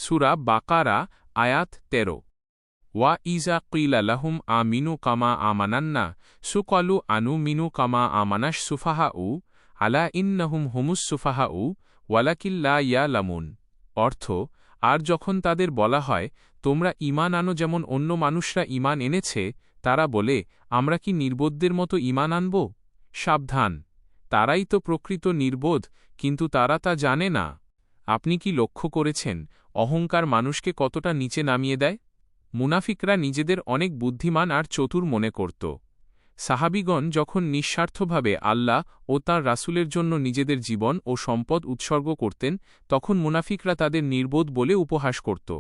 সূরা বাকারা আয়াত ১৩। ওয়া ইজা কিলা লাহুম আমিনু কামা আমানান্না সুকালু আনুমিনু কামা আমানাশ সুফাহাউ আলা ইন্নাহুম হুমুস সুফাহাউ ওয়ালাকিন লা ইয়ালামুন। অর্থ, আর যখন তাদের বলা হয় তোমরা ঈমান আনো যেমন অন্য মানুষরা ঈমান এনেছে, তারা বলে আমরা কি নির্বোধদের মতো ঈমান আনব? সাবধান, তারাই তো প্রকৃত নির্বোধ, কিন্তু তারা তা জানে না। আপনি কি লক্ষ্য করেছেন অহংকার মানুষকে কতটা নিচে নামিয়ে দেয়? মুনাফিকরা নিজেদের অনেক বুদ্ধিমান আর চতুর মনে করত। সাহাবিগণ যখন নিঃস্বার্থভাবে আল্লাহ ও তাঁর রাসূলের জন্য নিজেদের জীবন ও সম্পদ উৎসর্গ করতেন, তখন মুনাফিকরা তাদের নির্বোধ বলে উপহাস করত।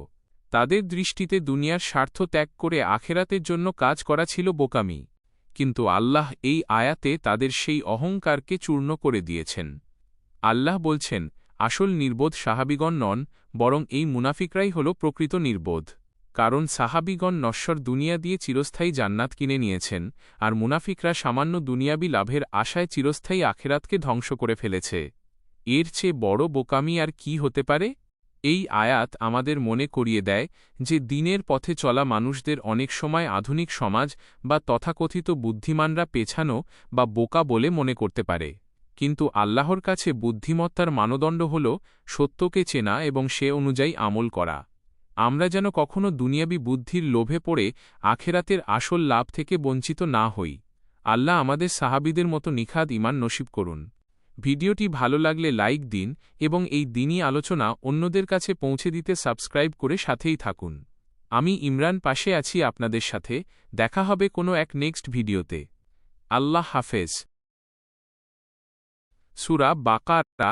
তাদের দৃষ্টিতে দুনিয়ার স্বার্থ ত্যাগ করে আখেরাতের জন্য কাজ করা ছিল বোকামি। কিন্তু আল্লাহ এই আয়াতে তাদের সেই অহংকারকে চূর্ণ করে দিয়েছেন। আল্লাহ বলছেন, আসল নির্বোধ সাহাবিগণ নন, বরং এই মুনাফিকরাই হল প্রকৃত নির্বোধ। কারণ সাহাবিগণ নশ্বর দুনিয়া দিয়ে চিরস্থায়ী জান্নাত কিনে নিয়েছেন, আর মুনাফিকরা সামান্য দুনিয়াবী লাভের আশায় চিরস্থায়ী আখেরাতকে ধ্বংস করে ফেলেছে। এর চেয়ে বড় বোকামি আর কি হতে পারে? এই আয়াত আমাদের মনে করিয়ে দেয় যে দ্বীনের পথে চলা মানুষদের অনেক সময় আধুনিক সমাজ বা তথাকথিত বুদ্ধিমানরা পেছানো বা বোকা বলে মনে করতে পারে। কিন্তু আল্লাহর কাছে বুদ্ধিমত্তার মানদণ্ড হল সত্যকে চেনা এবং সে অনুযায়ী আমল করা। আমরা যেন কখনো দুনিয়াবী বুদ্ধির লোভে পড়ে আখেরাতের আসল লাভ থেকে বঞ্চিত না হই। আল্লাহ আমাদের সাহাবীদের মতো নিখাদ ঈমান নসিব করুন। ভিডিওটি ভালো লাগলে লাইক দিন এবং এই দ্বীনি আলোচনা অন্যদের কাছে পৌঁছে দিতে সাবস্ক্রাইব করে সাথেই থাকুন। আমি ইমরান পাশে আছি আপনাদের সাথে। দেখা হবে কোনো এক নেক্সট ভিডিওতে। আল্লাহ হাফেজ। সূরা বাকারা